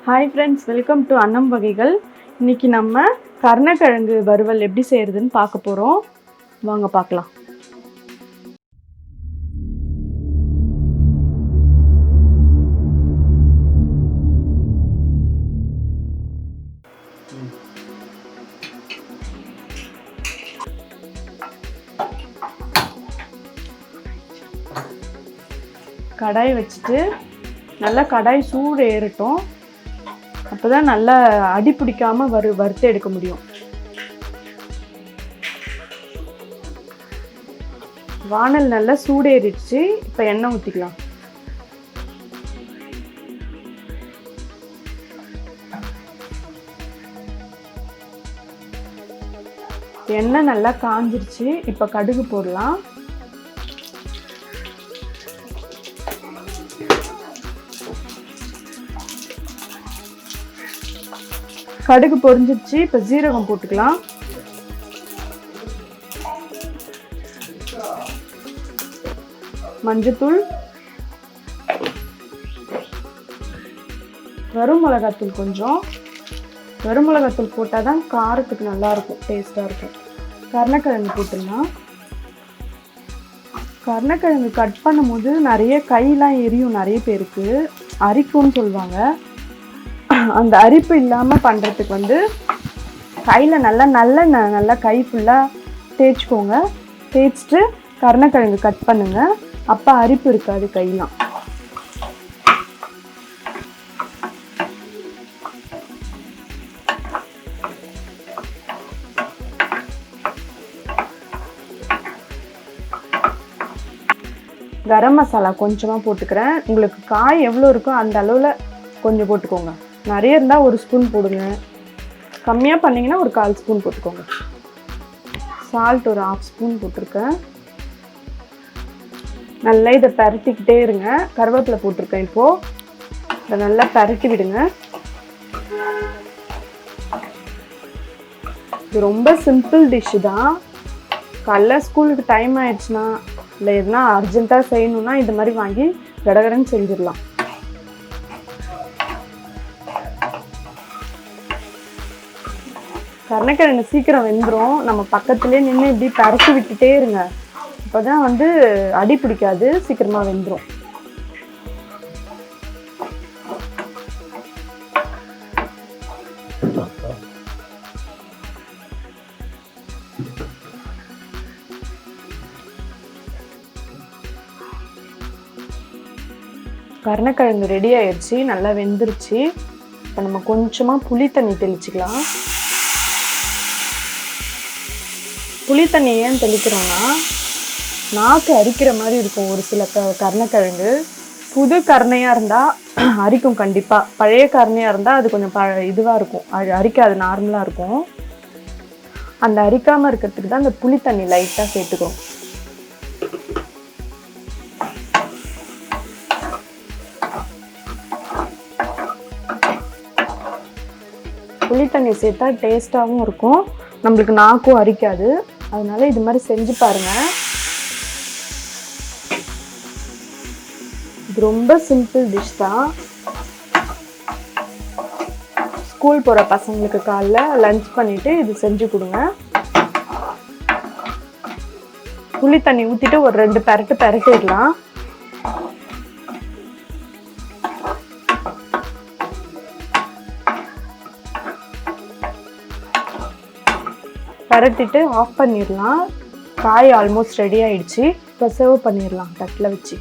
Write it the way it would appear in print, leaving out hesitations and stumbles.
Hi friends, welcome to Annam Vagaigal. இன்னைக்கு நம்ம கருணக்கிழங்கு வறுவல் எப்படி செய்யறதுன்னு பார்க்க போறோம். வாங்க பார்க்கலாம். கடாய் வச்சுட்டு நல்லா கடாய் சூடு ஏறட்டும். அப்பதான் நல்லா அடி பிடிக்காம வறுத்து எடுக்க முடியும். வானல் நல்லா சூடேறிடுச்சு. இப்போ எண்ணெய் ஊற்றிக்கலாம். எண்ணெய் நல்லா காஞ்சிருச்சு. இப்போ கடுகு போடலாம். கடுகு பொரிஞ்சிருச்சு. இப்போ ஜீரகம் போட்டுக்கலாம். மஞ்சத்தூள், வறுமிளகாத்தூள் கொஞ்சம். வறுமிளகாத்தூள் போட்டால் தான் காரத்துக்கு நல்லாயிருக்கும், டேஸ்ட்டாக இருக்கும். கருணக்கிழங்கு போட்டுடலாம். கருணக்கிழங்கு கட் பண்ணும்போது நிறைய கையெல்லாம் எரியும். நிறைய பேருக்கு அரிக்கும்னு சொல்லுவாங்க. அந்த அரிப்பு இல்லாமல் பண்ணுறதுக்கு வந்து கையில் நல்லா கை ஃபுல்லாக தேய்ச்சிக்கோங்க. தேய்ச்சிட்டு கருணக்கிழங்கு கட் பண்ணுங்கள். அப்போ அரிப்பு இருக்காது கையெல்லாம். கரம் மசாலா கொஞ்சமாக போட்டுக்கிறேன். உங்களுக்கு காய் எவ்வளோ இருக்கோ அந்த அளவில் கொஞ்சம் போட்டுக்கோங்க. நிறைய இருந்தால் 1 ஸ்பூன் போடுங்க. கம்மியாக பண்ணிங்கன்னா ஒரு 1/4 ஸ்பூன் போட்டுக்கோங்க. சால்ட் ஒரு 1/2 ஸ்பூன் போட்டிருக்கேன். நல்லா இதை பரட்டிக்கிட்டே இருங்க. கருவேப்பிலை போட்டிருக்கேன். இப்போது இதை நல்லா பரட்டி விடுங்க. இது ரொம்ப சிம்பிள் டிஷ்ஷு தான். காலைல ஸ்கூலுக்கு டைம் ஆயிடுச்சுன்னா இல்லை எதுனா அர்ஜென்ட்டாக செய்யணுன்னா இது மாதிரி வாங்கி கடகடன்னு செஞ்சிடலாம். கருணக்கிழங்கு சீக்கிரம் வெந்துடும். நம்ம பக்கத்துலேயே நின்று இப்படி பரட்டி விட்டுட்டே இருங்க. அப்போ தான் வந்து அடி பிடிக்காது, சீக்கிரமாக வெந்துடும். கருணக்கிழங்கு ரெடி ஆயிடுச்சு, நல்லா வெந்துருச்சு. இப்போ நம்ம கொஞ்சமாக புளி தண்ணி தெளிச்சிக்கலாம். புளி தண்ணி ஏன் தெளிக்கிறோன்னா நாக்கு அரிக்கிற மாதிரி இருக்கும் ஒரு சில கருணக்கிழங்கு. புது கருணையாக இருந்தால் அரிக்கும் கண்டிப்பாக. பழைய கருணையாக இருந்தால் அது கொஞ்சம் இதுவாக இருக்கும், அரிக்காது, நார்மலாக இருக்கும். அந்த அரிக்காமல் இருக்கிறதுக்கு தான் அந்த புளி தண்ணி லைட்டாக சேர்த்துக்கிறோம். புளி தண்ணி சேர்த்தா டேஸ்ட்டாகவும் இருக்கும், நம்மளுக்கு நாக்கும் அரிக்காது. அதனால இது மாதிரி செஞ்சு பாருங்க. இது ரொம்ப சிம்பிள் டிஷ் தான். ஸ்கூல் போகிற பசங்களுக்கு காலைல லஞ்ச் பண்ணிட்டு இது செஞ்சு கொடுங்க. புளி தண்ணி ஊற்றிட்டு ஒரு 2 பரட்டிடலாம். பரட்டிட்டு ஆஃப் பண்ணிடலாம். காய் ஆல்மோஸ்ட் ரெடி ஆயிடுச்சு. இப்போ சர்வ் பண்ணிடலாம் தட்டில் வச்சு.